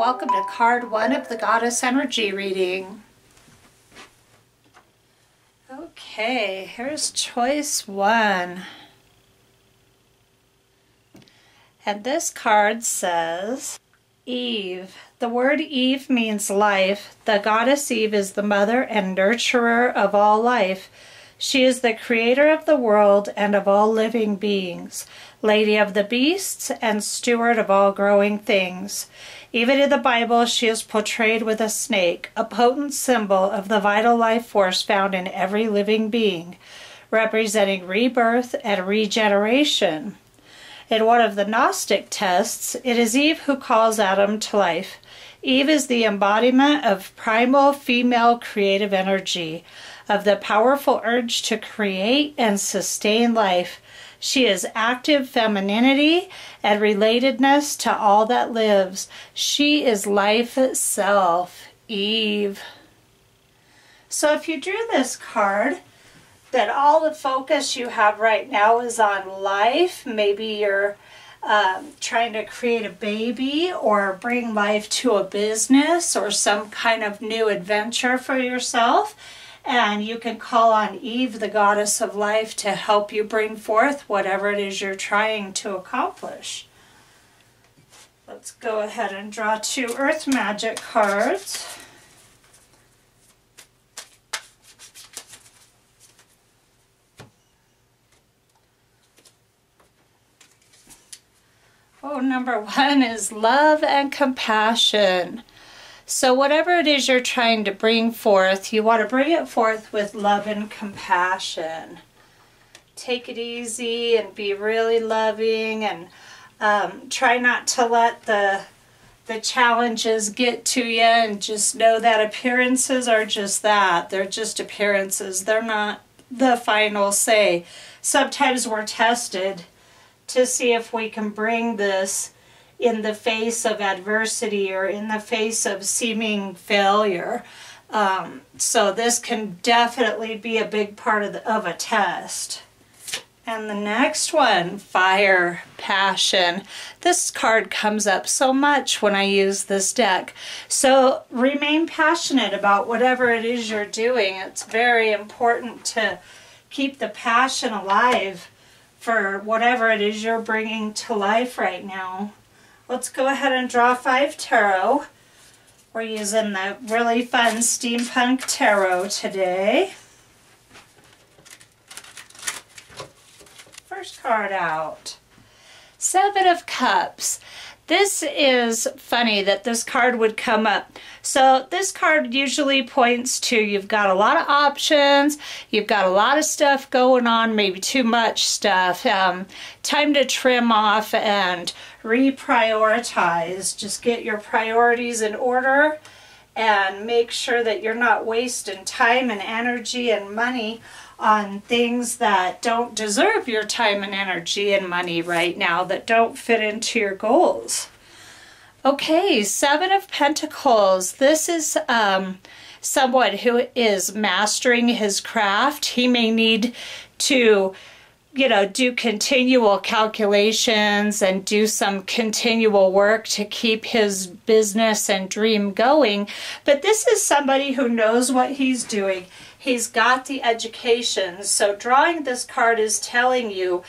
welcome to card 1 of the Goddess Energy reading. Okay, here's choice 1. And this card says, Eve. The word Eve means life. The goddess Eve is the mother and nurturer of all life. She is the creator of the world and of all living beings, lady of the beasts and steward of all growing things. Even in the Bible, she is portrayed with a snake, a potent symbol of the vital life force found in every living being, representing rebirth and regeneration. In one of the Gnostic texts, it is Eve who calls Adam to life. Eve is the embodiment of primal female creative energy, of the powerful urge to create and sustain life. She is active femininity and relatedness to all that lives. She is life itself, Eve. So if you drew this card, then all the focus you have right now is on life. Maybe you're trying to create a baby or bring life to a business or some kind of new adventure for yourself. And you can call on Eve, the goddess of life, to help you bring forth whatever it is you're trying to accomplish. Let's go ahead and draw 2 Earth Magic cards. Oh, number 1 is love and compassion. So whatever it is you're trying to bring forth, you want to bring it forth with love and compassion. Take it easy and be really loving, and try not to let the challenges get to you, and just know that appearances are just that. They're just appearances. They're not the final say. Sometimes we're tested to see if we can bring this in the face of adversity or in the face of seeming failure. So this can definitely be a big part of a test. And the next one, fire, passion. This card comes up so much when I use this deck. So remain passionate about whatever it is you're doing. It's very important to keep the passion alive for whatever it is you're bringing to life right now. Let's go ahead and draw 5 tarot. We're using the really fun Steampunk Tarot today. First card out, 7 of Cups. This is funny that this card would come up. So this card usually points to you've got a lot of options, you've got a lot of stuff going on, maybe too much stuff. Time to trim off and reprioritize. Just get your priorities in order and make sure that you're not wasting time and energy and money on things that don't deserve your time and energy and money right now, that don't fit into your goals. Okay, 7 of Pentacles. This is someone who is mastering his craft. He may need to, do continual calculations and do some continual work to keep his business and dream going. But this is somebody who knows what he's doing. He's got the education. So drawing this card is telling you,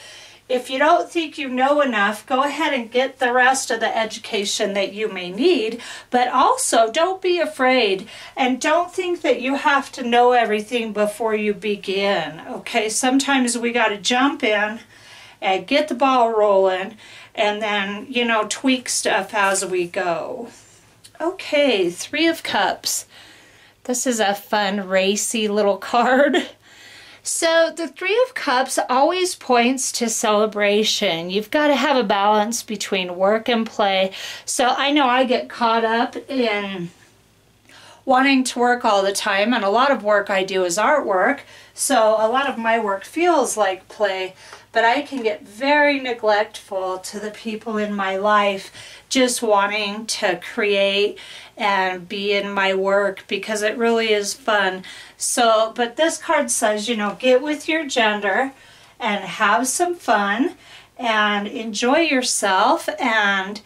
if you don't think you know enough, go ahead and get the rest of the education that you may need. But also, don't be afraid, and don't think that you have to know everything before you begin. Okay, sometimes we got to jump in and get the ball rolling, and then, tweak stuff as we go. Okay, 3 of Cups. This is a fun, racy little card. So the 3 of Cups always points to celebration. You've got to have a balance between work and play. So I know I get caught up in wanting to work all the time, and a lot of work I do is artwork. So a lot of my work feels like play, but I can get very neglectful to the people in my life, just wanting to create and be in my work because it really is fun. So, but this card says, get with your gender and have some fun and enjoy yourself, and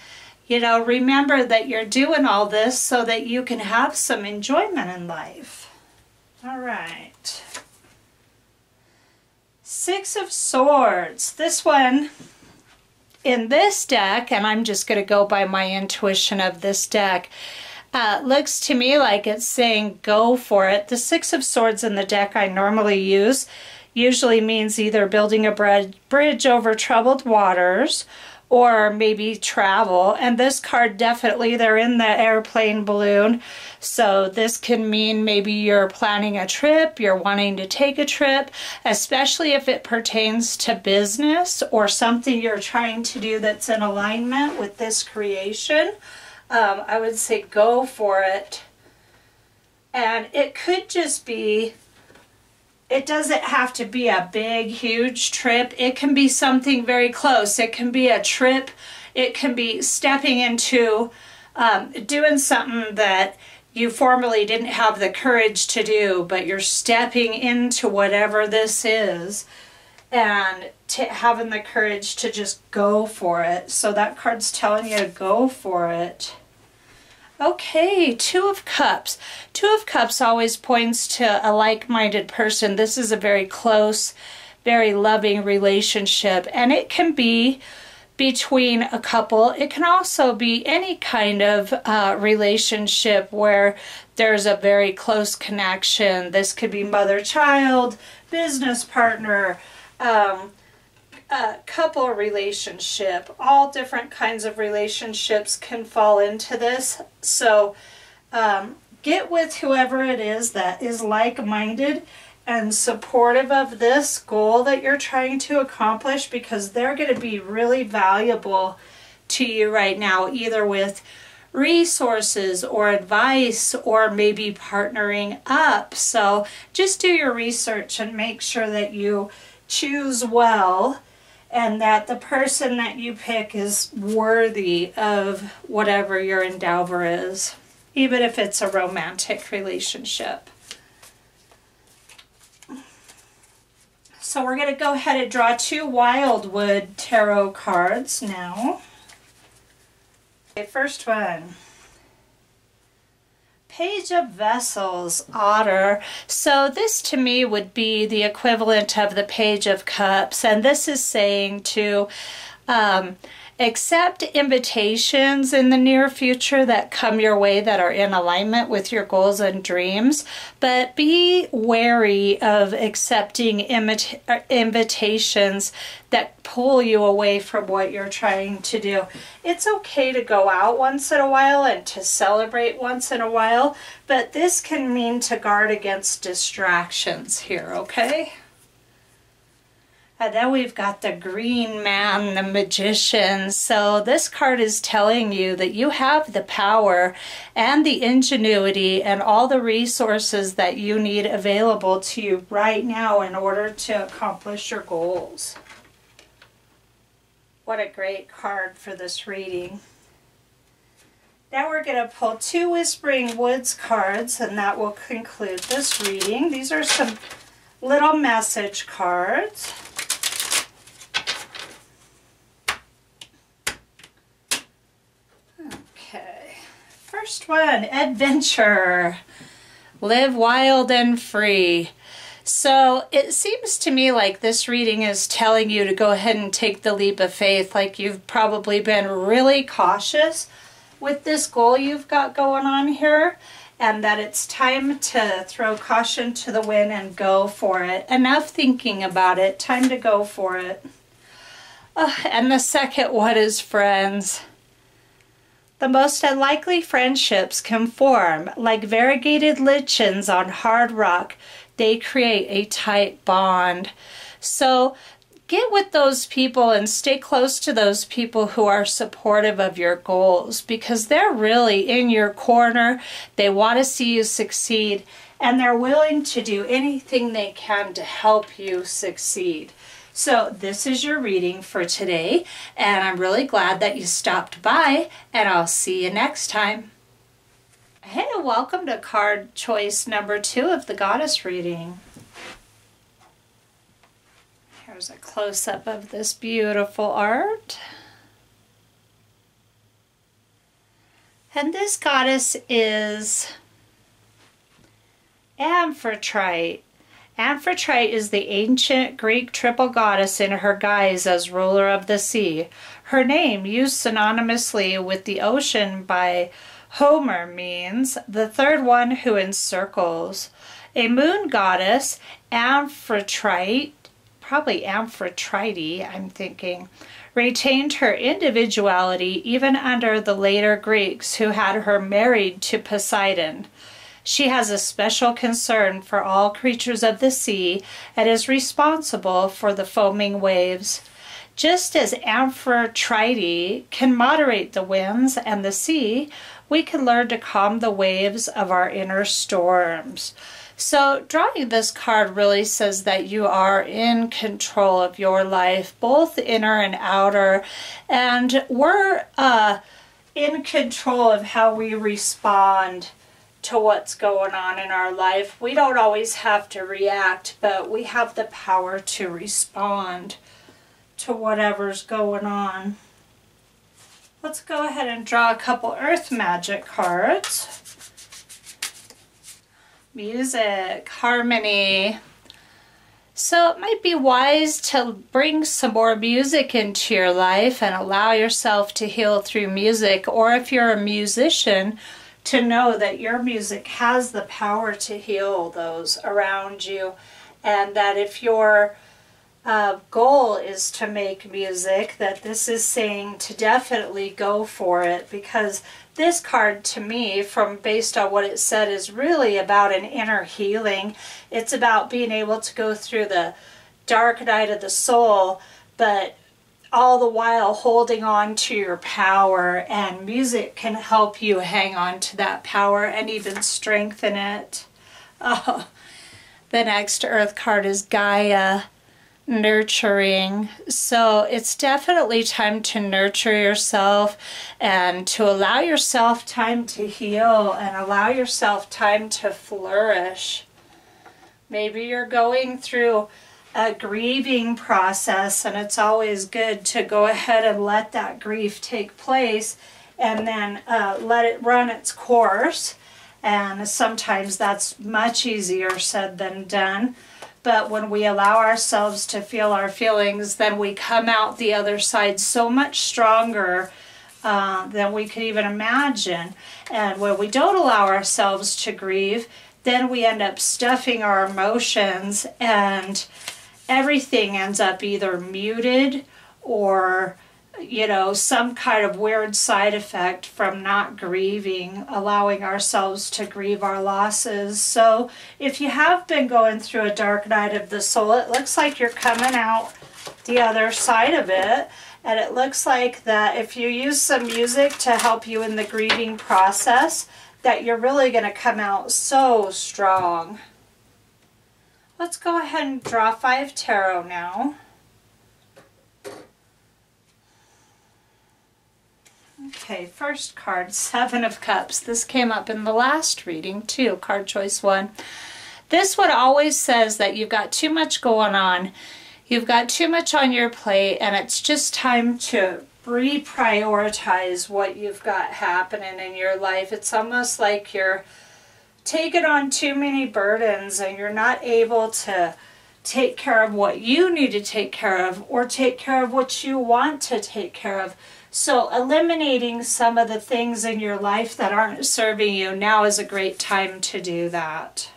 You know, remember that you're doing all this so that you can have some enjoyment in life. All right. Six of Swords. This one in this deck, and I'm just going to go by my intuition of this deck, looks to me like it's saying go for it. The Six of Swords in the deck I normally use usually means either building a bridge over troubled waters or maybe travel. And this card definitely, they're in the airplane balloon. So this can mean maybe you're planning a trip, you're wanting to take a trip, especially if it pertains to business or something you're trying to do that's in alignment with this creation. I would say go for it. And it could just be, it doesn't have to be a big, huge trip. It can be something very close. It can be a trip. It can be stepping into doing something that you formerly didn't have the courage to do, but you're stepping into whatever this is and having the courage to just go for it. So that card's telling you to go for it. Okay, Two of Cups. Two of Cups always points to a like-minded person. This is a very close, very loving relationship, and it can be between a couple. It can also be any kind of relationship where there's a very close connection. This could be mother-child, business partner, couple relationship. All different kinds of relationships can fall into this. So get with whoever it is that is like-minded and supportive of this goal that you're trying to accomplish, because they're going to be really valuable to you right now, either with resources or advice or maybe partnering up. So just do your research and make sure that you choose well and that the person that you pick is worthy of whatever your endeavor is, even if it's a romantic relationship. So we're going to go ahead and draw two Wildwood Tarot cards now. Okay, first one. Page of Vessels, Otter. So this to me would be the equivalent of the Page of Cups, and this is saying to accept invitations in the near future that come your way that are in alignment with your goals and dreams, but be wary of accepting invitations that pull you away from what you're trying to do. It's okay to go out once in a while and to celebrate once in a while, but this can mean to guard against distractions here, okay? And then we've got the Green Man, the Magician. So this card is telling you that you have the power and the ingenuity and all the resources that you need available to you right now in order to accomplish your goals. What a great card for this reading. Now we're going to pull two Whispering Woods cards, and that will conclude this reading. These are some little message cards. Okay, first one, Adventure. Live wild and free. So it seems to me like this reading is telling you to go ahead and take the leap of faith, like you've probably been really cautious with this goal you've got going on here, and that it's time to throw caution to the wind and go for it. Enough thinking about it, time to go for it. And the second one is Friends. The most unlikely friendships can form like variegated lichens on hard rock. They create a tight bond. So get with those people and stay close to those people who are supportive of your goals, because they're really in your corner. They want to see you succeed, and they're willing to do anything they can to help you succeed. So this is your reading for today, and I'm really glad that you stopped by, and I'll see you next time. Hey, welcome to card choice number 2 of the Goddess reading. Here's a close-up of this beautiful art. And this goddess is Amphitrite. Amphitrite is the ancient Greek triple goddess in her guise as ruler of the sea. Her name, used synonymously with the ocean by Homer, means the third one who encircles. A moon goddess, Amphitrite, probably Amphitrite, I'm thinking, retained her individuality even under the later Greeks who had her married to Poseidon. She has a special concern for all creatures of the sea and is responsible for the foaming waves. Just as Amphitrite can moderate the winds and the sea, we can learn to calm the waves of our inner storms. So drawing this card really says that you are in control of your life, both inner and outer, and we're in control of how we respond to what's going on in our life. We don't always have to react, but we have the power to respond to whatever's going on. Let's go ahead and draw a couple earth magic cards. Music, harmony. So it might be wise to bring some more music into your life and allow yourself to heal through music, or if you're a musician, to know that your music has the power to heal those around you, and that if your goal is to make music, that this is saying to definitely go for it, because this card to me, based on what it said, is really about an inner healing. It's about being able to go through the dark night of the soul, but all the while holding on to your power, and music can help you hang on to that power and even strengthen it. Oh, the next earth card is Gaia, nurturing. So it's definitely time to nurture yourself and to allow yourself time to heal and allow yourself time to flourish. Maybe you're going through a grieving process, and it's always good to go ahead and let that grief take place and then let it run its course. And sometimes that's much easier said than done. But when we allow ourselves to feel our feelings, then we come out the other side so much stronger than we could even imagine. And when we don't allow ourselves to grieve, then we end up stuffing our emotions, and everything ends up either muted or, you know, some kind of weird side effect from not grieving, allowing ourselves to grieve our losses. So if you have been going through a dark night of the soul, it looks like you're coming out the other side of it. And it looks like that if you use some music to help you in the grieving process, that you're really going to come out so strong. Let's go ahead and draw 5 tarot now. Okay, first card, 7 of Cups. This came up in the last reading too, card choice 1. This one always says that you've got too much going on. You've got too much on your plate, and it's just time to reprioritize what you've got happening in your life. It's almost like you're taking on too many burdens and you're not able to take care of what you need to take care of, or take care of what you want to take care of. So eliminating some of the things in your life that aren't serving you, now is a great time to do that.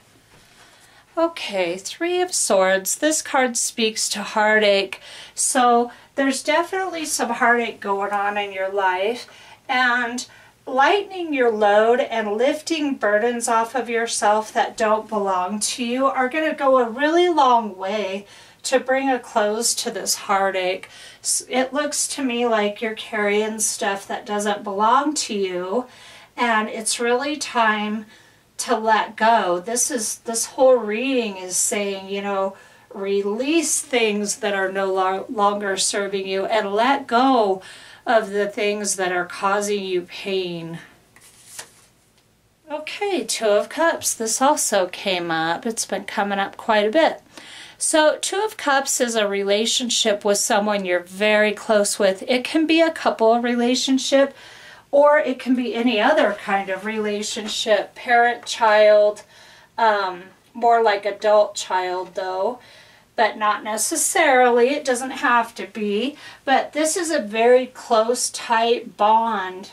Okay, 3 of Swords. This card speaks to heartache. So there's definitely some heartache going on in your life, and lightening your load and lifting burdens off of yourself that don't belong to you are going to go a really long way to bring a close to this heartache. It looks to me like you're carrying stuff that doesn't belong to you, and it's really time to let go. This whole reading is saying, you know, release things that are no longer serving you and let go of the things that are causing you pain. Okay, 2 of Cups. This also came up. It's been coming up quite a bit. So 2 of Cups is a relationship with someone you're very close with. It can be a couple relationship, or it can be any other kind of relationship, parent-child, more like adult-child though, but not necessarily. It doesn't have to be. But this is a very close, tight bond,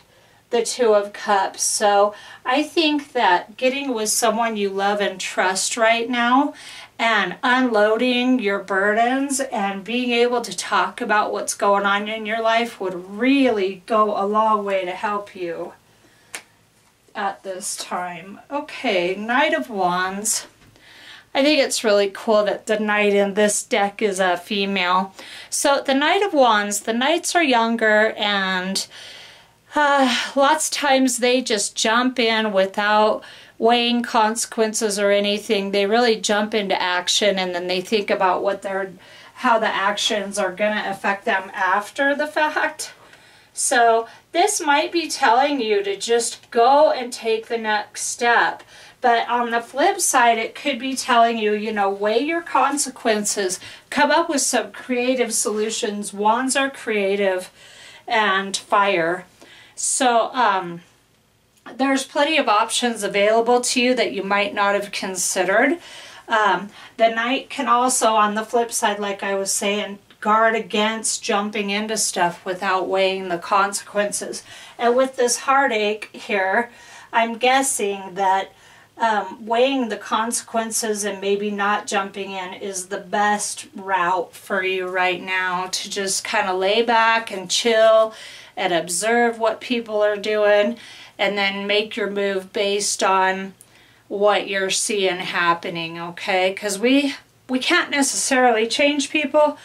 the Two of Cups. So I think that getting with someone you love and trust right now and unloading your burdens and being able to talk about what's going on in your life would really go a long way to help you at this time. Okay, Knight of Wands. I think it's really cool that the Knight in this deck is a female. So the Knight of Wands, the Knights are younger, and lots of times they just jump in without weighing consequences or anything. They really jump into action, and then they think about how the actions are going to affect them after the fact. So this might be telling you to just go and take the next step. But on the flip side, it could be telling you, you know, weigh your consequences, come up with some creative solutions. Wands are creative and fire. So there's plenty of options available to you that you might not have considered. The Knight can also, on the flip side, like I was saying, guard against jumping into stuff without weighing the consequences. And with this heartache here, I'm guessing that weighing the consequences and maybe not jumping in is the best route for you right now, to just kind of lay back and chill and observe what people are doing, and then make your move based on what you're seeing happening, okay? Because we can't necessarily change people,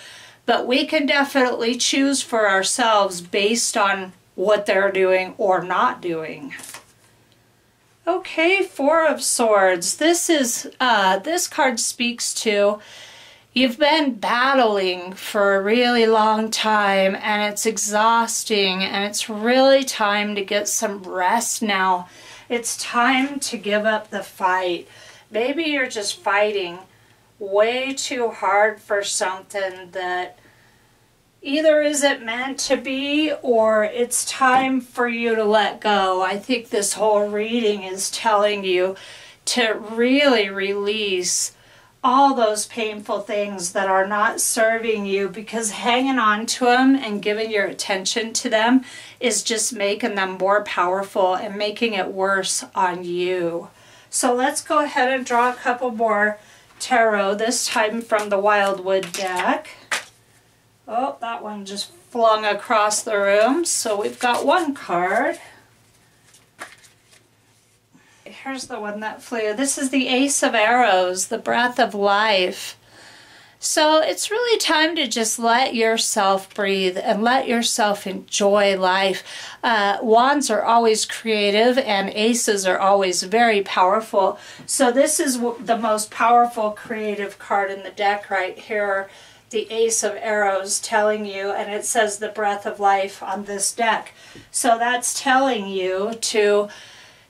but we can definitely choose for ourselves based on what they're doing or not doing. Okay, Four of Swords. This card speaks to you've been battling for a really long time, and it's exhausting, and it's really time to get some rest now. It's time to give up the fight. Maybe you're just fighting way too hard for something that either isn't meant to be, or it's time for you to let go. I think this whole reading is telling you to really release all those painful things that are not serving you, because hanging on to them and giving your attention to them is just making them more powerful and making it worse on you. So let's go ahead and draw a couple more tarot, this time from the Wildwood deck. Oh, that one just flung across the room. So we've got one card. Here's the one that flew. This is the Ace of Arrows, the breath of life. So it's really time to just let yourself breathe and let yourself enjoy life. Wands are always creative, and aces are always very powerful. So this is the most powerful creative card in the deck right here. The Ace of Arrows telling you, and it says the breath of life on this deck. So that's telling you to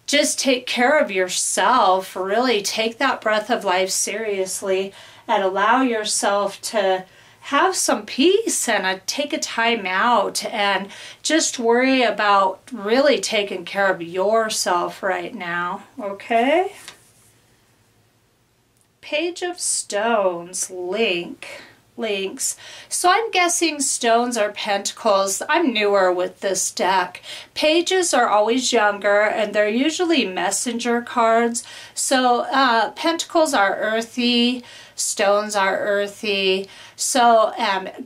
just take care of yourself, really take that breath of life seriously, and allow yourself to have some peace and take a time out and just worry about really taking care of yourself right now, okay? Page of Stones, links. So I'm guessing stones are pentacles. I'm newer with this deck. Pages are always younger, and they're usually messenger cards. So pentacles are earthy, stones are earthy. So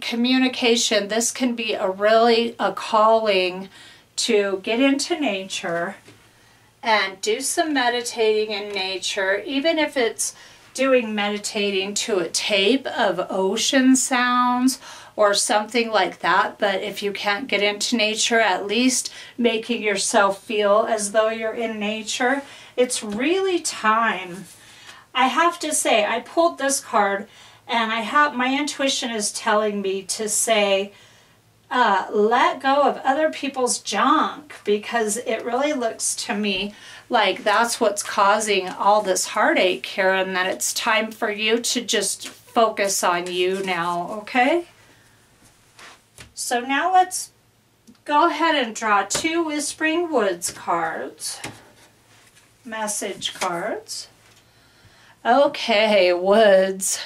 communication, this can be a calling to get into nature and do some meditating in nature, even if it's meditating to a tape of ocean sounds or something like that. But if you can't get into nature, at least making yourself feel as though you're in nature. It's really time. I have to say, I pulled this card, and my intuition is telling me to say, let go of other people's junk, because it really looks to me like that's what's causing all this heartache here, and that it's time for you to just focus on you now, okay? So now let's go ahead and draw 2 Whispering Woods cards. Message cards. Okay, woods.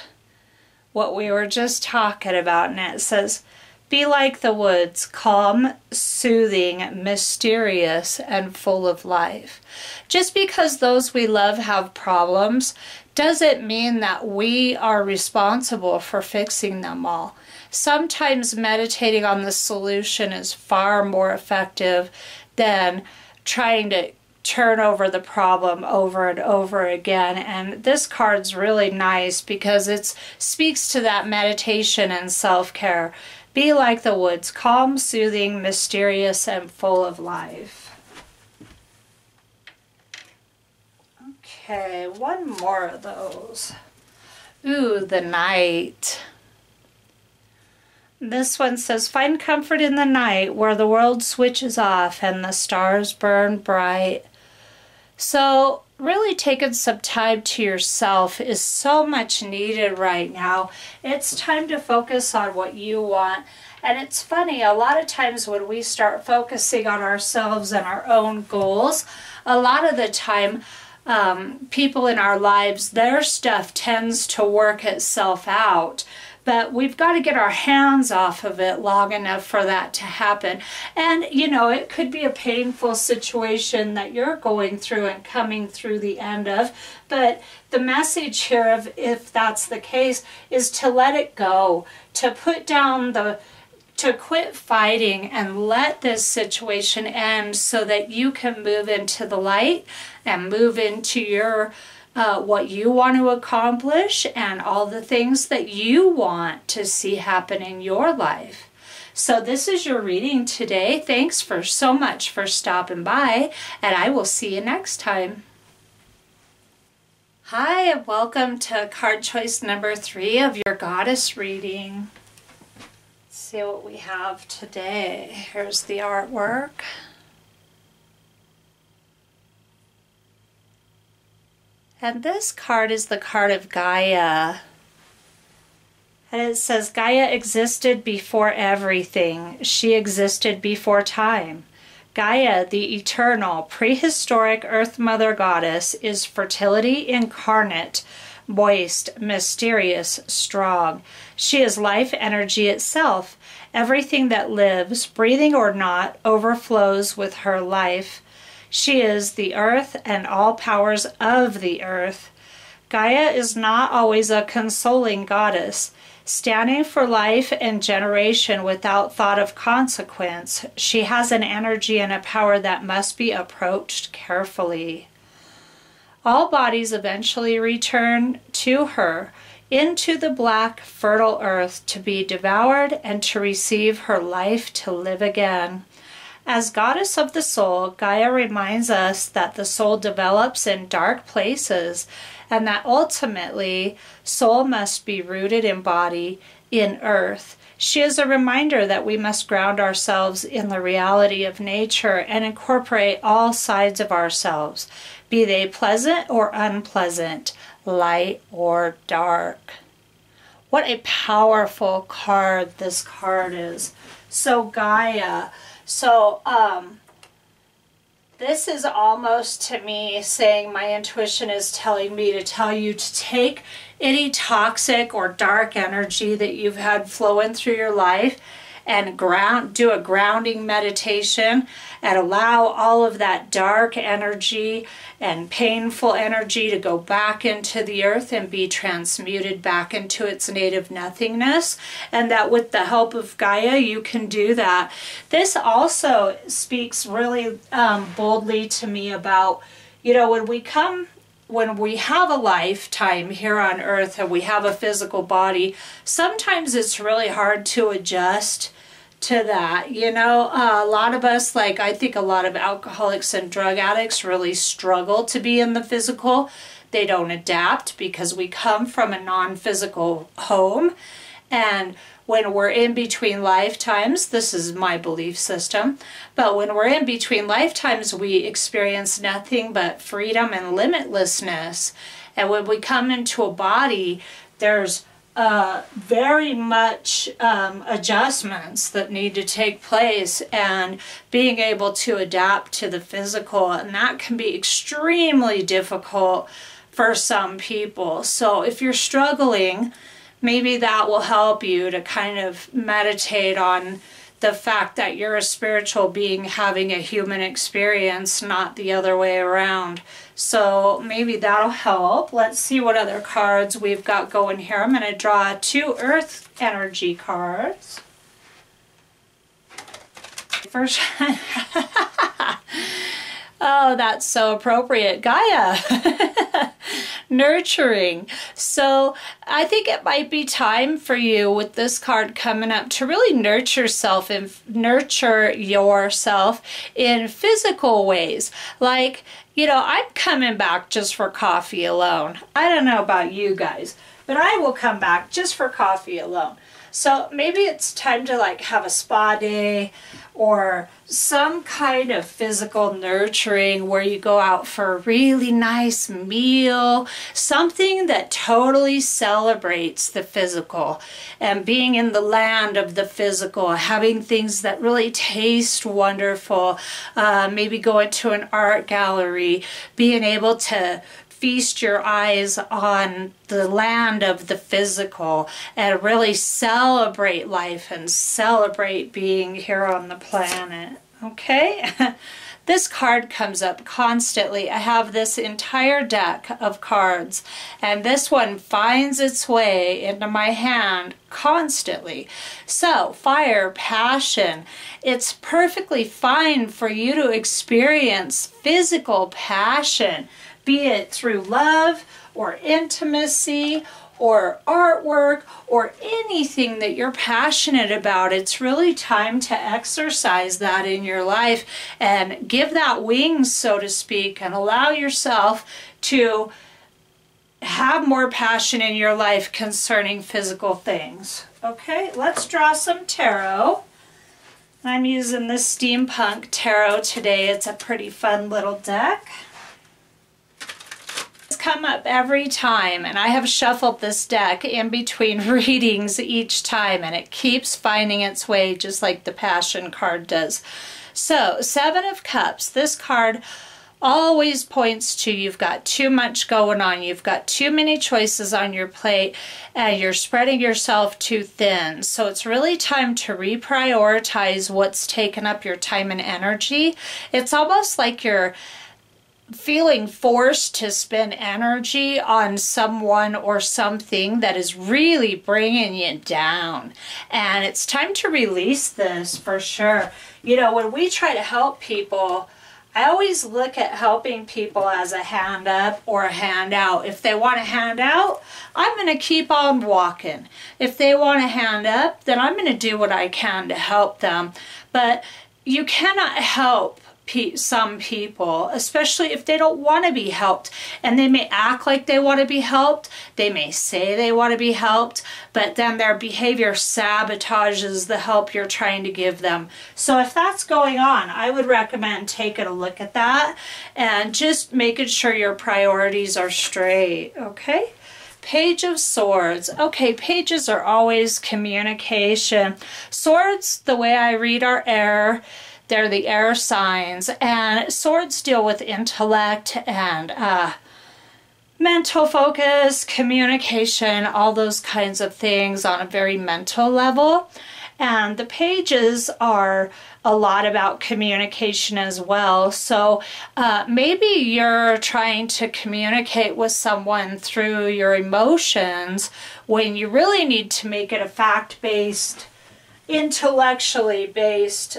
What we were just talking about, and it says, be like the woods, calm, soothing, mysterious, and full of life. Just because those we love have problems doesn't mean that we are responsible for fixing them all. Sometimes meditating on the solution is far more effective than trying to turn over the problem over and over again. And this card's really nice because it speaks to that meditation and self-care. Be like the woods, calm, soothing, mysterious, and full of life. Okay, one more of those. Ooh, the night. This one says, find comfort in the night where the world switches off and the stars burn bright. So really taking some time to yourself is so much needed right now. It's time to focus on what you want. And it's funny, a lot of times when we start focusing on ourselves and our own goals, a lot of the time people in our lives, their stuff tends to work itself out. But we've got to get our hands off of it long enough for that to happen. And, you know, it could be a painful situation that you're going through and coming through the end of. But the message here, of, if that's the case, is to let it go, to put down to quit fighting and let this situation end so that you can move into the light and move into your what you want to accomplish and all the things that you want to see happen in your life. So this is your reading today. Thanks so much for stopping by, and I will see you next time. Hi, and welcome to card choice number 3 of your goddess reading. Let's see what we have today. Here's the artwork. And this card is the card of Gaia. And it says, Gaia existed before everything. She existed before time. Gaia, the eternal, prehistoric Earth Mother Goddess, is fertility incarnate, moist, mysterious, strong. She is life energy itself. Everything that lives, breathing or not, overflows with her life. She is the earth and all powers of the earth. Gaia is not always a consoling goddess. Standing for life and generation without thought of consequence, she has an energy and a power that must be approached carefully. All bodies eventually return to her, into the black, fertile earth, to be devoured and to receive her life to live again. As goddess of the soul, Gaia reminds us that the soul develops in dark places and that ultimately soul must be rooted in body, in earth. She is a reminder that we must ground ourselves in the reality of nature and incorporate all sides of ourselves, be they pleasant or unpleasant, light or dark. What a powerful card this card is. So Gaia. So, this is almost to me saying my intuition is telling me to tell you to take any toxic or dark energy that you've had flowing through your life and do a grounding meditation and allow all of that dark energy and painful energy to go back into the earth and be transmuted back into its native nothingness, and that with the help of Gaia you can do that. This also speaks really boldly to me about, you know, when we have a lifetime here on earth and we have a physical body, sometimes it's really hard to adjust to that. You know, a lot of us, like I think a lot of alcoholics and drug addicts really struggle to be in the physical. They don't adapt because we come from a non-physical home. And when we're in between lifetimes, this is my belief system, but when we're in between lifetimes, we experience nothing but freedom and limitlessness. And when we come into a body, there's very much adjustments that need to take place, and being able to adapt to the physical, and that can be extremely difficult for some people. So if you're struggling, maybe that will help you to kind of meditate on the fact that you're a spiritual being having a human experience, not the other way around. So maybe that'll help. Let's see what other cards we've got going here. I'm going to draw 2 earth energy cards. First, oh, that's so appropriate. Gaia. Nurturing. So I think it might be time for you with this card coming up to really nurture yourself in physical ways. Like, you know, I'm coming back just for coffee alone. I don't know about you guys, but I will come back just for coffee alone. So maybe it's time to like have a spa day or some kind of physical nurturing where you go out for a really nice meal, something that totally celebrates the physical and being in the land of the physical, having things that really taste wonderful, maybe going to an art gallery, being able to feast your eyes on the land of the physical and really celebrate life and celebrate being here on the planet. Okay? This card comes up constantly. I have this entire deck of cards, and this one finds its way into my hand constantly. So, fire, passion. It's perfectly fine for you to experience physical passion, be it through love or intimacy or artwork or anything that you're passionate about. It's really time to exercise that in your life and give that wings, so to speak, and allow yourself to have more passion in your life concerning physical things. Okay, let's draw some tarot. I'm using this Steampunk Tarot today. It's a pretty fun little deck. Come up every time, and I have shuffled this deck in between readings each time, and it keeps finding its way just like the Passion card does. So, 7 of Cups. This card always points to you've got too much going on. You've got too many choices on your plate, and you're spreading yourself too thin. So it's really time to reprioritize what's taken up your time and energy. It's almost like you're feeling forced to spend energy on someone or something that is really bringing you down. And it's time to release this for sure. You know, when we try to help people, I always look at helping people as a hand up or a hand out. If they want a hand out, I'm going to keep on walking. If they want a hand up, then I'm going to do what I can to help them. But you cannot help some people, especially if they don't want to be helped, and they may act like they want to be helped, they may say they want to be helped, but then their behavior sabotages the help you're trying to give them. So if that's going on, I would recommend taking a look at that and just making sure your priorities are straight. Okay? Page of Swords. Okay, pages are always communication. Swords, the way I read, are air. They're the air signs, and swords deal with intellect and mental focus, communication, all those kinds of things on a very mental level. And the pages are a lot about communication as well. So maybe you're trying to communicate with someone through your emotions when you really need to make it a fact-based, intellectually based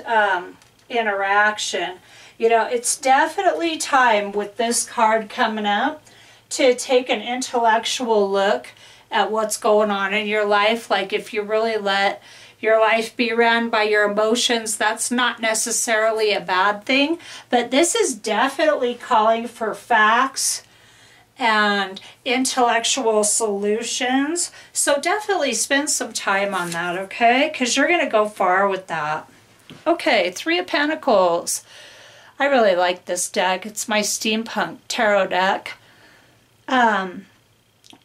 interaction. You know, it's definitely time with this card coming up to take an intellectual look at what's going on in your life. Like, if you really let your life be run by your emotions, that's not necessarily a bad thing, but this is definitely calling for facts and intellectual solutions. So definitely spend some time on that, okay? Because you're going to go far with that. Okay, 3 of Pentacles. I really like this deck. It's my Steampunk Tarot deck.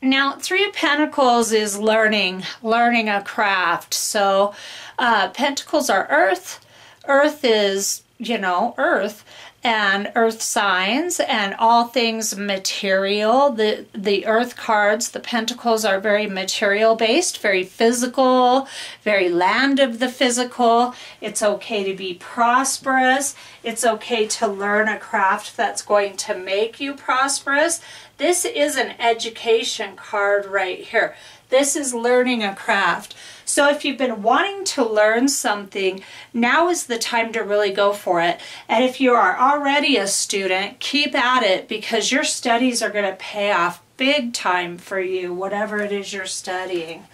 Now, Three of Pentacles is learning a craft. So Pentacles are earth. Earth is, you know, earth and earth signs and all things material. The earth cards, the Pentacles, are very material based, very physical, very land of the physical. It's okay to be prosperous. It's okay to learn a craft that's going to make you prosperous. This is an education card right here. This is learning a craft. So if you've been wanting to learn something, now is the time to really go for it. And if you are already a student, keep at it, because your studies are going to pay off big time for you, whatever it is you're studying.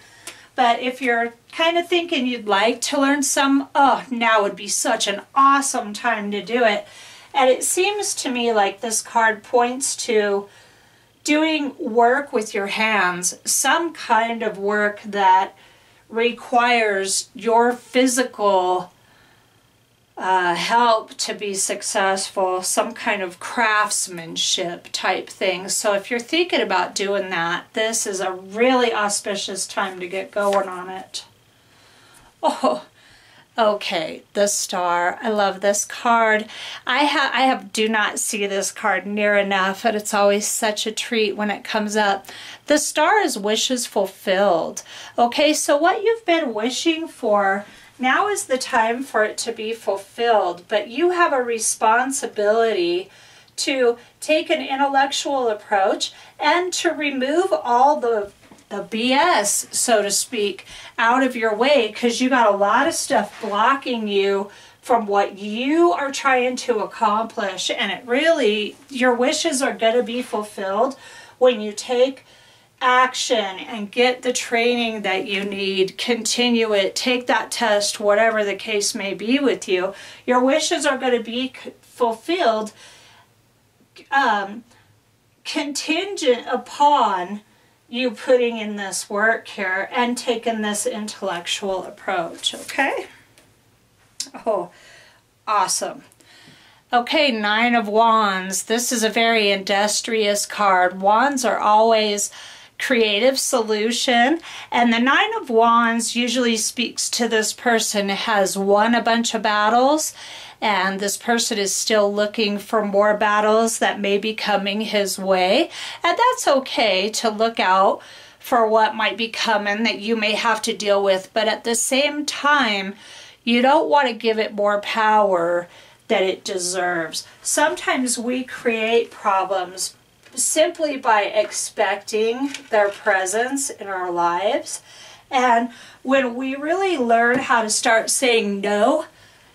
But if you're kind of thinking you'd like to learn some, oh, now would be such an awesome time to do it. And it seems to me like this card points to doing work with your hands, some kind of work that requires your physical help to be successful, some kind of craftsmanship type thing. So if you're thinking about doing that, this is a really auspicious time to get going on it. Oh, okay, the Star. I love this card. I do not see this card near enough, and it's always such a treat when it comes up. The Star is wishes fulfilled. Okay, so what you've been wishing for, now is the time for it to be fulfilled, but you have a responsibility to take an intellectual approach and to remove all the BS, so to speak, out of your way, because you got a lot of stuff blocking you from what you are trying to accomplish. And it really, your wishes are going to be fulfilled when you take action and get the training that you need, continue it, take that test, whatever the case may be with you. Your wishes are going to be fulfilled contingent upon you putting in this work here and taking this intellectual approach, okay? Oh, awesome. Okay, Nine of Wands. This is a very industrious card. Wands are always creative solution, and the Nine of Wands usually speaks to this person who has won a bunch of battles, and this person is still looking for more battles that may be coming his way. And that's okay to look out for what might be coming that you may have to deal with, but at the same time, you don't want to give it more power that it deserves. Sometimes we create problems simply by expecting their presence in our lives. And when we really learn how to start saying no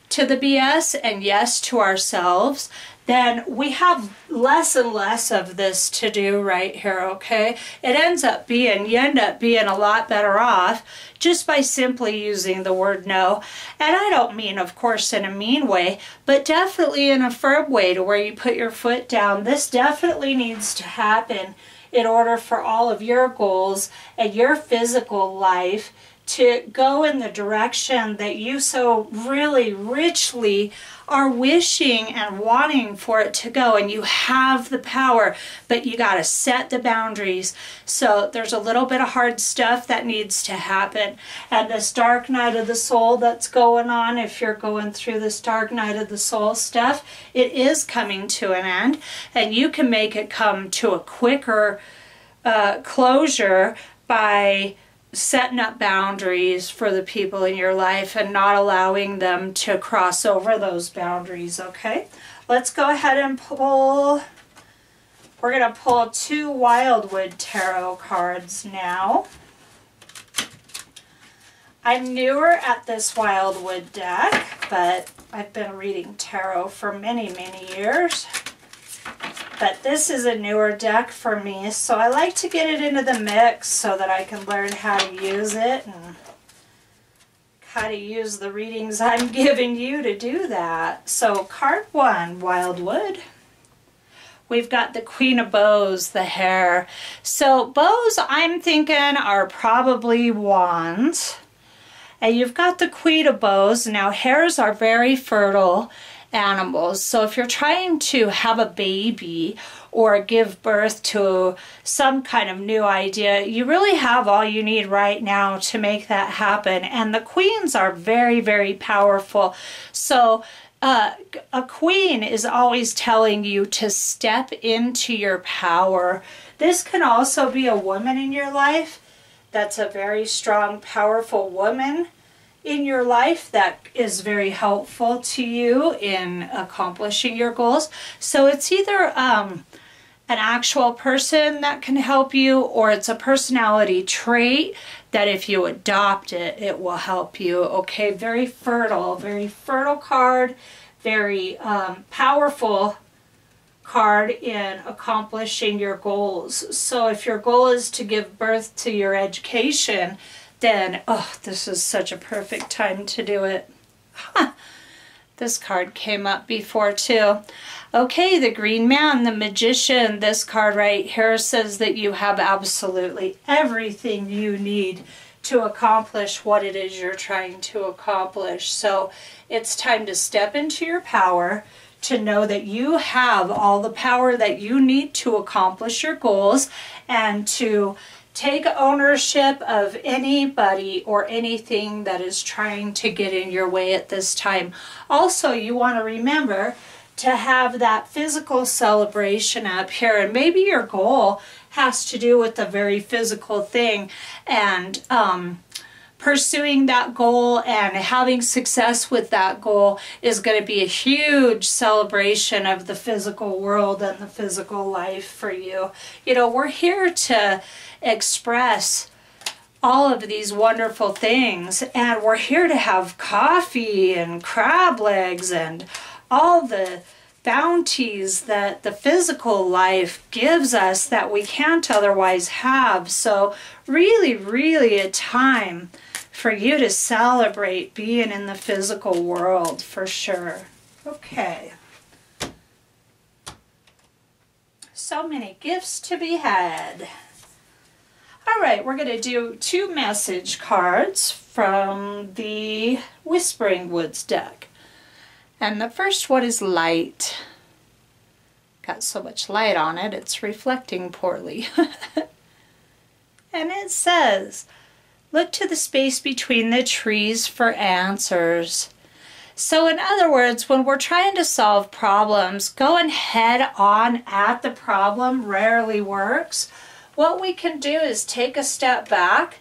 to the BS and yes to ourselves, then we have less and less of this to do right here, okay? You end up being a lot better off just by simply using the word no. And I don't mean, of course, in a mean way, but definitely in a firm way to where you put your foot down. This definitely needs to happen in order for all of your goals and your physical life to go in the direction that you so really richly are wishing and wanting for it to go. And you have the power, but you got to set the boundaries. So there's a little bit of hard stuff that needs to happen. And this dark night of the soul that's going on, if you're going through this dark night of the soul stuff, it is coming to an end. And you can make it come to a quicker closure by setting up boundaries for the people in your life and not allowing them to cross over those boundaries, okay? Let's go ahead and pull, we're going to pull 2 Wildwood Tarot cards now. I'm newer at this Wildwood deck, but I've been reading tarot for many, many years. But this is a newer deck for me, so I like to get it into the mix so that I can learn how to use it and how to use the readings I'm giving you to do that. So card 1, Wildwood. We've got the Queen of Bows, the hare. So bows, I'm thinking, are probably wands. And you've got the Queen of Bows. Now hares are very fertile, animals. So if you're trying to have a baby or give birth to some kind of new idea, you really have all you need right now to make that happen. And the queens are very, very powerful. So a queen is always telling you to step into your power. This can also be a woman in your life that's a very strong, powerful woman in your life that is very helpful to you in accomplishing your goals. So it's either an actual person that can help you, or it's a personality trait that if you adopt it, it will help you. Okay, very fertile card, very powerful card in accomplishing your goals. So if your goal is to give birth to your education, then, oh, this is such a perfect time to do it. Huh. This card came up before too. Okay, the Green Man, the Magician. This card right here says that you have absolutely everything you need to accomplish what it is you're trying to accomplish. So it's time to step into your power, to know that you have all the power that you need to accomplish your goals, and to take ownership of anybody or anything that is trying to get in your way at this time. Also, you want to remember to have that physical celebration up here, and maybe your goal has to do with a very physical thing, and pursuing that goal and having success with that goal is going to be a huge celebration of the physical world and the physical life for you. You know, we're here to express all of these wonderful things, and we're here to have coffee and crab legs and all the bounties that the physical life gives us that we can't otherwise have. So really, really a time for you to celebrate being in the physical world, for sure. Okay. So many gifts to be had. All right, we're going to do 2 message cards from the Whispering Woods deck. And the first one is light. Got so much light on it, it's reflecting poorly. And it says, look to the space between the trees for answers. So in other words, when we're trying to solve problems, going head on at the problem rarely works. What we can do is take a step back,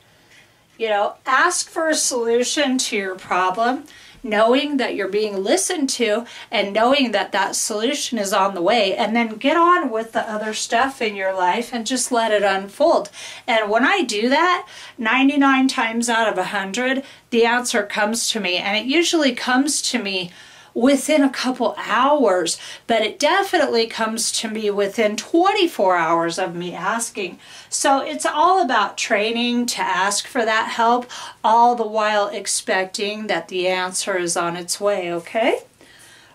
ask for a solution to your problem, knowing that you're being listened to and knowing that that solution is on the way, and then get on with the other stuff in your life and just let it unfold. And when I do that, 99 times out of 100, the answer comes to me, and it usually comes to me within a couple hours, but it definitely comes to me within 24 hours of me asking. So it's all about training to ask for that help, all the while expecting that the answer is on its way, okay?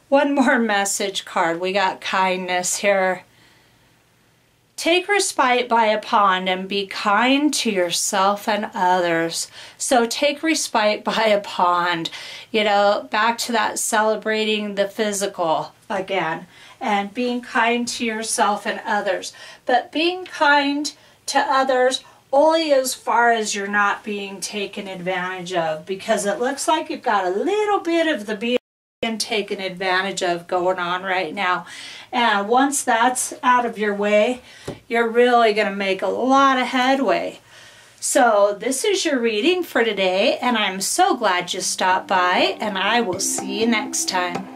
One more message card. We got kindness here. Take respite by a pond and be kind to yourself and others. So take respite by a pond. Back to that celebrating the physical again, and being kind to yourself and others. But being kind to others only as far as you're not being taken advantage of, because it looks like you've got a little bit of the being taken advantage of going on right now. And once that's out of your way, you're really going to make a lot of headway. So this is your reading for today, and I'm so glad you stopped by, and I will see you next time.